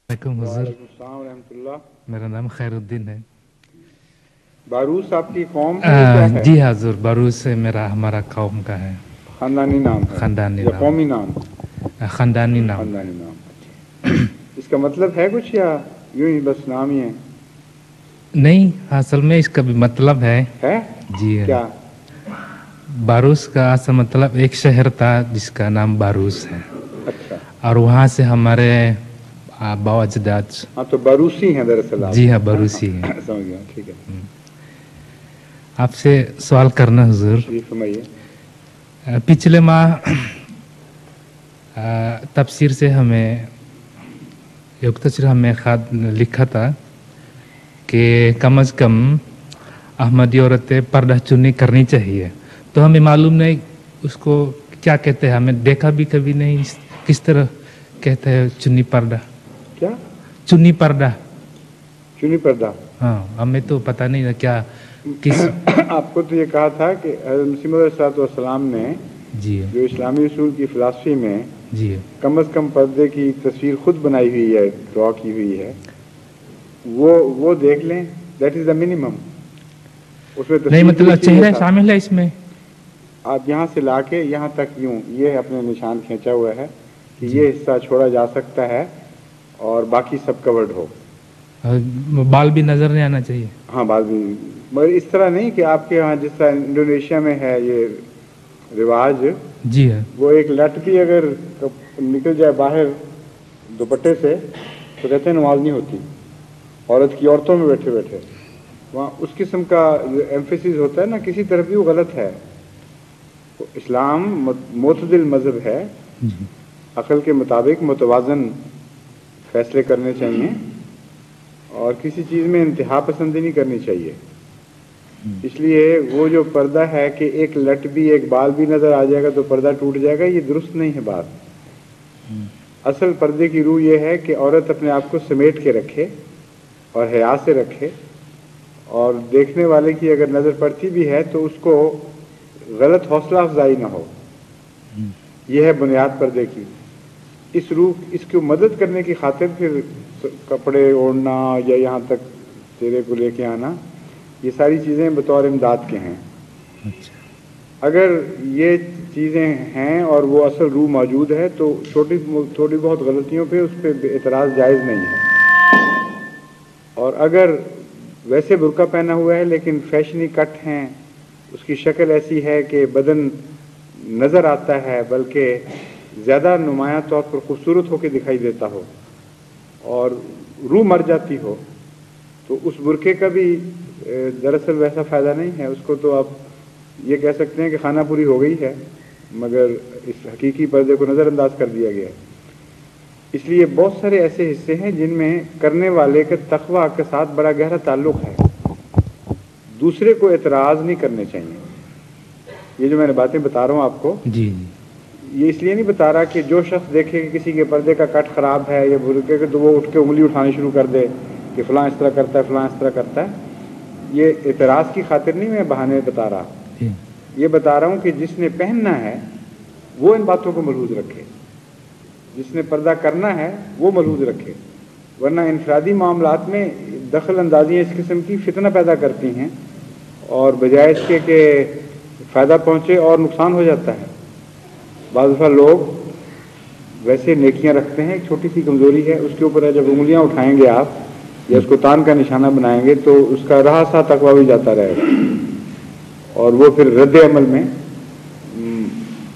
वालेकुम हुजूर, वालेकुम सलाम रहमतुल्लाह। मेरा नाम खैरुद्दीन है। बारूस आपकी कौम है या क्या है? जी हुजूर, बारूस से हमारा कौम का है, खानदानी नाम है खानदानी या नाम, कौमी नाम? खानदानी नाम। खानदानी नाम। इसका मतलब है कुछ या यूं ही बस नाम ही है? नहीं, असल में इसका भी मतलब है। जी है। क्या? बारूस का असल मतलब एक शहर था जिसका नाम बारूस है, अच्छा। और वहाँ से हमारे बाबा अजदाद। हाँ, तो बारूसी हैं दरअसल आप। जी हाँ, बारूसी हैं। समझ गया, ठीक है। आपसे सवाल करना हुजूर। जी फरमाइए। पिछले माह तफसीर से हमें एक तफसीर हमें खात लिखा था कि कम अज़ कम अहमदी औरतें पर्दा चुन्नी करनी चाहिए। तो हमें मालूम नहीं उसको क्या कहते हैं, हमें देखा भी कभी नहीं किस तरह कहते हैं चुन्नी पर्दा। क्या? चुन्नी पर्दा। चुन्नी पर्दा? हाँ, हमें तो पता नहीं था क्या किस। आपको तो ये कहा था कि हज़रत मसीह मौऊद ने जी जो इस्लामी उसूल की फ़िलासफ़ी में जी कम अज़ कम पर्दे की तस्वीर खुद बनाई हुई है, ड्रॉ की हुई है, वो देख लें, दैट इज़ द मिनिमम। उसमें नहीं, मतलब चेहरा शामिल है इसमें। आप यहाँ से लाके यहाँ तक यूं ये अपने निशान खींचा हुआ है कि ये हिस्सा छोड़ा जा सकता है और बाकी सब कवर्ड हो। बाल भी नजर नहीं आना चाहिए। हाँ, बाल भी, मगर इस तरह नहीं कि आपके यहाँ जिस तरह इंडोनेशिया में है ये रिवाज। जी है। वो एक लट भी अगर निकल जाए बाहर दुपट्टे से तो कहते हैं नमाज नहीं होती, औरत की औरतों में बैठे बैठे। वहाँ उस किस्म का एम्फेसिस होता है ना, किसी तरफ भी वो गलत है। तो इस्लाम मोतदिल मज़हब है, अक़ल के मुताबिक मुतवाज़न फैसले करने चाहिए और किसी चीज़ में इंतहा पसंदी नहीं करनी चाहिए। इसलिए वो जो पर्दा है कि एक लट भी एक बाल भी नज़र आ जाएगा तो पर्दा टूट जाएगा, ये दुरुस्त नहीं है बात। असल पर्दे की रूह ये है कि औरत अपने आप को समेट के रखे और हया से रखे, और देखने वाले की अगर नज़र पड़ती भी है तो उसको गलत हौसला अफजाई ना हो। यह है बुनियाद पर्दे की। इस रूह इसको मदद करने की खातिर फिर कपड़े ओढ़ना या यहाँ तक चेहरे को लेके आना, ये सारी चीज़ें बतौर इमदाद के हैं। अच्छा। अगर ये चीज़ें हैं और वो असल रूह मौजूद है तो थोड़ी बहुत गलतियों पे उस पर एतराज़ जायज़ नहीं है। और अगर वैसे बुर्का पहना हुआ है लेकिन फैशनी कट हैं, उसकी शक्ल ऐसी है कि बदन नज़र आता है बल्कि ज़्यादा नुमायां तौर पर खूबसूरत होकर दिखाई देता हो और रूह मर जाती हो, तो उस बुरके का भी दरअसल वैसा फ़ायदा नहीं है। उसको तो आप ये कह सकते हैं कि खाना पूरी हो गई है, मगर इस हकीकी पर्दे को नज़रअंदाज कर दिया गया है। इसलिए बहुत सारे ऐसे हिस्से हैं जिनमें करने वाले के तक़वा के साथ बड़ा गहरा ताल्लुक़ है। दूसरे को एतराज़ नहीं करने चाहिए। ये जो मैंने बातें बता रहा हूँ आपको, जी, ये इसलिए नहीं बता रहा कि जो शख्स देखे कि किसी के पर्दे का कट ख़राब है या बुरके के तो वो उठ के उंगली उठानी शुरू कर दे कि फ़लाँ इस तरह करता है, फ़लाँ इस तरह करता है। ये एतराज़ की खातिर नहीं मैं बहाने बता रहा, ये बता रहा हूँ कि जिसने पहनना है वो इन बातों को मलहूज़ रखे, जिसने पर्दा करना है वो मलहूज़ रखे, वरना इनफरादी मामलात में दखल अंदाजियाँ इस किस्म की फितना पैदा करती हैं और बजाय इसके कि फ़ायदा पहुँचे और नुकसान हो जाता है। बाज़ दफ़ा लोग वैसे नेकियां रखते हैं, एक छोटी सी कमज़ोरी है, उसके ऊपर जब उंगलियां उठाएंगे आप या उसको तान का निशाना बनाएंगे तो उसका रहा सा तकवा भी जाता रहेगा और वो फिर रद्द अमल में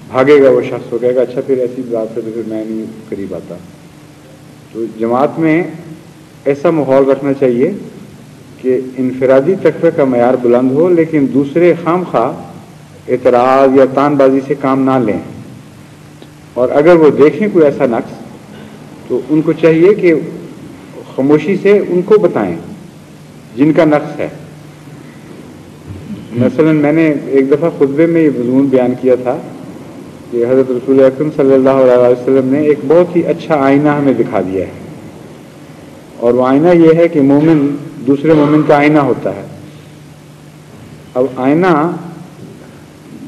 भागेगा। वो शख्स हो कहेगा अच्छा फिर ऐसी बात है तो फिर मैं नहीं करीब आता। तो जमात में ऐसा माहौल रखना चाहिए कि इनफरादी तकवे का मयार बुलंद हो, लेकिन दूसरे खामखा एतराज़ या तानबाजी से काम ना लें। और अगर वो देखें कोई ऐसा नक्स तो उनको चाहिए कि खामोशी से उनको बताएं जिनका नक्स है। मसलन मैंने एक दफ़ा खुतबे में ये मज़मून बयान किया था कि हज़रत रसूल अकरम सल्लल्लाहु अलैहि वसल्लम ने एक बहुत ही अच्छा आईना हमें दिखा दिया है, और वो आईना ये है कि मोमिन दूसरे मोमिन का आईना होता है। अब आईना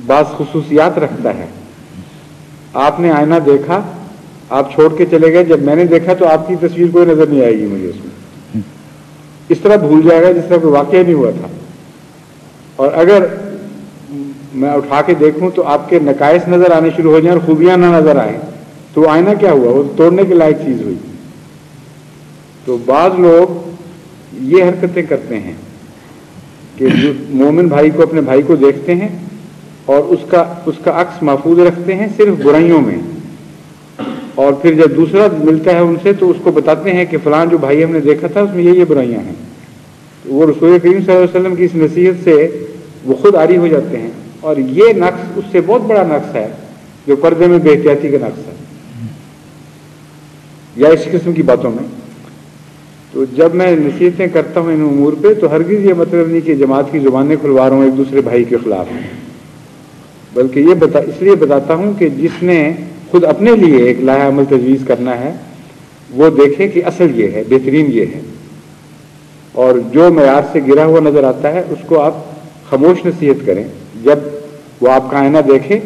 बाज़ खुसूसियात रखता है। आपने आईना देखा آپ چھوڑ کے چلے گئے, جب میں نے دیکھا تو آپ کی تصویر کوئی نظر نہیں آئے گی مجھے اس میں, اس طرح بھول جائے گا جس طرح کوئی واقعہ نہیں ہوا تھا. اور اگر میں اٹھا کے دیکھوں تو آپ کے نقائص نظر آنے شروع ہو جائیں اور خوبیاں نہ نظر آئیں, تو آئینہ کیا ہوا, وہ توڑنے کے لائق چیز ہوئی. تو بعض لوگ یہ حرکتیں کرتے ہیں کہ جو مومن بھائی کو, اپنے بھائی کو دیکھتے ہیں اور اس کا عکس محفوظ رکھتے ہیں صرف برائیوں میں, اور پھر جب دوسرا ملتا ہے ان سے تو اس کو بتاتے ہیں کہ فلاں جو بھائی ہم نے دیکھا تھا اس میں یہ برائیاں ہیں. وہ رسول کریم صلی اللہ علیہ وسلم کی اس نصیحت سے وہ خود عاری ہو جاتے ہیں, اور یہ نقص اس سے بہت بڑا نقص ہے جو پردے میں بے احتیاطی کا نقص ہے یا اس قسم کی باتوں میں. تو جب میں نصیحتیں کرتا ہوں ان امور پہ تو ہرگز یہ مطلب نہیں کہ جماعت کی زبانیں کھلوا رہا ہوں ایک دوسرے بھائی کے خلاف, بلکہ یہ اس لیے بتاتا ہوں کہ جس نے خود اپنے لیے ایک لائحہ عمل تجویز کرنا ہے وہ دیکھے کہ اصل یہ ہے, بہترین یہ ہے, اور جو معیار سے گرا ہوا نظر آتا ہے اس کو آپ خاموش نصیحت کریں. جب وہ آپ کا آئینہ دیکھے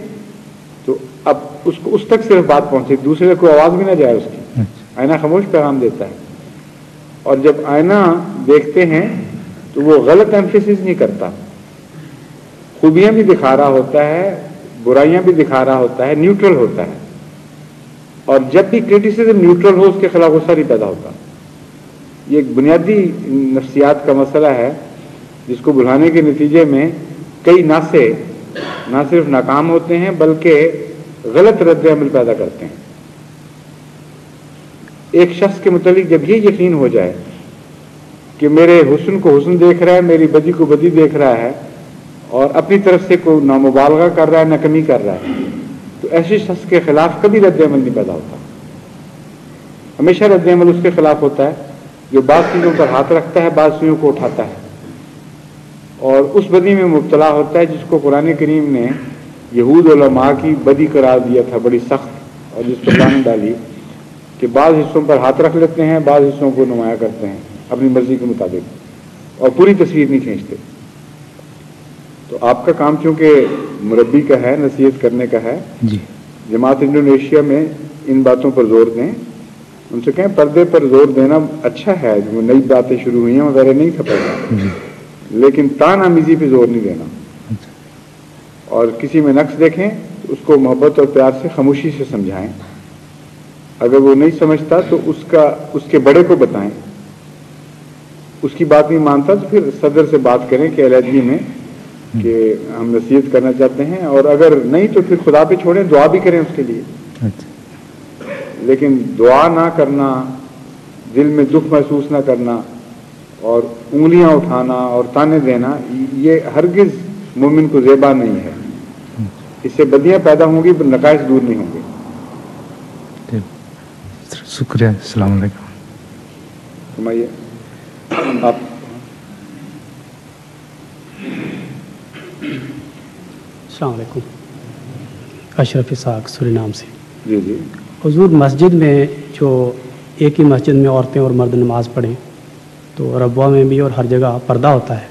تو اب اس تک صرف بات پہنچے, دوسرے کو آواز بھی نہ جائے اس کی. آئینہ خاموش پیغام دیتا ہے, اور جب آئینہ دیکھتے ہیں تو وہ غلط ایمفیسس نہیں کرتا, خوبیاں بھی دکھا رہا ہوتا ہے, برائیاں بھی دکھا رہا ہوتا ہے, نیوٹرل ہوتا ہے. اور جب بھی کرٹیسزم نیوٹرل ہو اس کے خلاف غصہ نہیں پیدا ہوتا. یہ ایک بنیادی نفسیات کا مسئلہ ہے جس کو بھلانے کے نتیجے میں کئی ناسے نہ صرف ناکام ہوتے ہیں بلکہ غلط رد عمل پیدا کرتے ہیں. ایک شخص کے متعلق جب یہ یقین ہو جائے کہ میرے حسن کو حسن دیکھ رہا ہے, میری بدی کو بدی دیکھ رہا ہے, اور اپنی طرف سے کوئی نہ مبالغہ کر رہا ہے نہ کمی کر رہا ہے, تو ایسے شخص کے خلاف کبھی رد عمل نہیں پیدا ہوتا. ہمیشہ رد عمل اس کے خلاف ہوتا ہے جو بعض چیزوں پر ہاتھ رکھتا ہے, بعض چیزوں کو اٹھاتا ہے اور اس بدی میں مبتلا ہوتا ہے جس کو قرآن کریم نے یہود علماء کی بدی قرار دیا تھا, بڑی سخت, اور جس پر لعنت ڈالی کہ بعض حصوں پر ہاتھ رکھ لیتے ہیں, بعض حصوں کو نمایاں کرتے ہیں اپنی مرضی کے مطابق اور پوری تصویر نہیں کھینچتے. تو آپ کا کام چونکہ مربی کا ہے, نصیحت کرنے کا ہے, جماعت انڈونیشیا میں ان باتوں پر زور دیں, ان سے کہیں پردے پر زور دینا اچھا ہے, جو نئی باتیں شروع ہوئی ہیں وغیرہ نہیں کھپائے, لیکن تان آمیزی پہ زور نہیں دینا. اور کسی میں نقص دیکھیں تو اس کو محبت اور پیار سے خاموشی سے سمجھائیں. اگر وہ نہیں سمجھتا تو اس کے بڑے کو بتائیں, اس کی بات نہیں مانتا تو پھر صدر سے بات کریں کہ علیحدگی میں کہ ہم نصیحت کرنا چاہتے ہیں, اور اگر نہیں تو پھر خدا پہ چھوڑیں, دعا بھی کریں اس کے لیے. لیکن دعا نہ کرنا, دل میں دکھ محسوس نہ کرنا اور انگلیاں اٹھانا اور تانے دینا, یہ ہرگز مومن کو زیبا نہیں ہے. اس سے بدیاں پیدا ہوں گی, نقائص دور نہیں ہوں گے. شکریہ. السلام علیکم. فرمائیے آپ. السلام علیکم. اشرف اسحاق سورینام سے. جی جی. حضور, مسجد میں جو ایک ہی مسجد میں عورتیں اور مرد نماز پڑھیں تو ربوہ میں بھی اور ہر جگہ پردہ ہوتا ہے.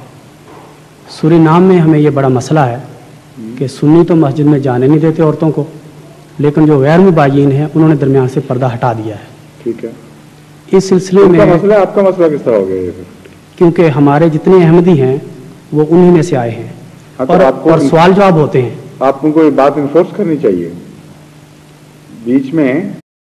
سورینام میں ہمیں یہ بڑا مسئلہ ہے کہ سنی تو مسجد میں جانے نہیں دیتے عورتوں کو, لیکن جو غیر مباین ہیں انہوں نے درمیان سے پردہ ہٹا دیا ہے. ٹھیک ہے. اس سلسلے میں آپ کا مسئلہ کس طرح ہو گیا؟ کیونکہ ہمارے جتنے احمدی ہیں وہ انہی میں سے آئے ہیں, اور سوال جواب ہوتے ہیں. آپ کو یہ بات انفورس کرنی چاہیے. بیچ میں